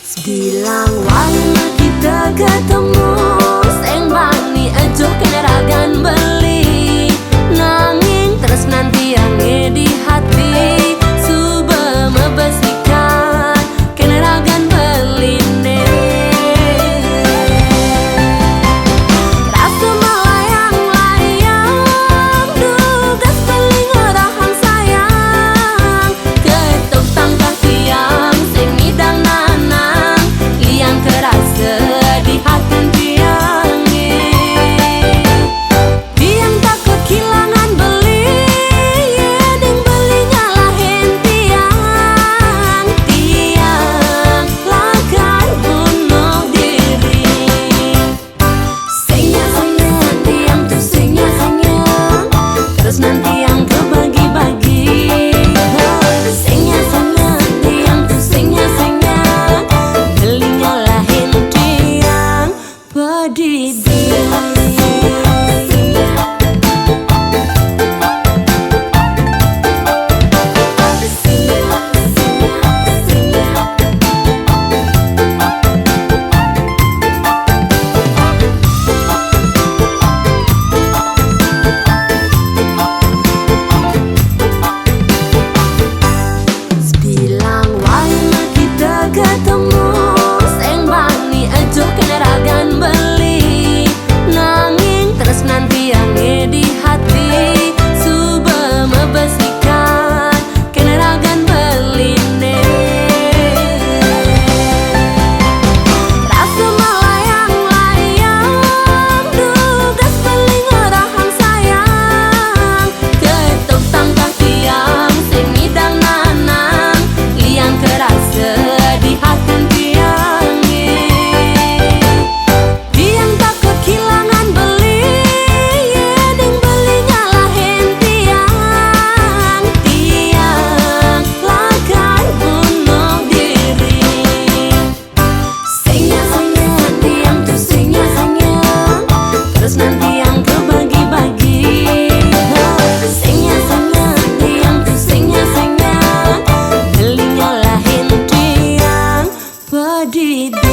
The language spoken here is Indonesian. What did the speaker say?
Bilang warna kita ketemu, seng bani aja keneragan beli, nanging terus nanti yang di hati suba membesikan keneragan beli ne. Rasa melayang-layang dugas beli ngerahan sayang, ketuk tangkah tiang sing midang nanang yang terasa di hati tiangnya. Tiang tak kehilangan beli, ding belinya lahin tiang. Tiang lakai bunuh diri. Sengnya tiang tuh sengnya terus nanti yang kebagi-bagi. Sengnya tiang tuh sengnya belinya lahin tiang pedidi. Bilang warna kita ketemu, seng bani aja keneragan beli, nanging terus nanti yang di hati suba membesikan keneragan beli ne. Rasa melayang-layang dugas beli ngerahan sayang, ketuk tangkah tiang sing midang nanang yang terasa di hati tiangnya. Tiang tak kehilangan beli, ding belinya lahin tiang. Tiang lakai bunuh diri. Sengnya tiang tuh sengnya terus nanti yang kebagi-bagi. Sengnya tiang tuh sengnya belinya lahin tiang pedidi.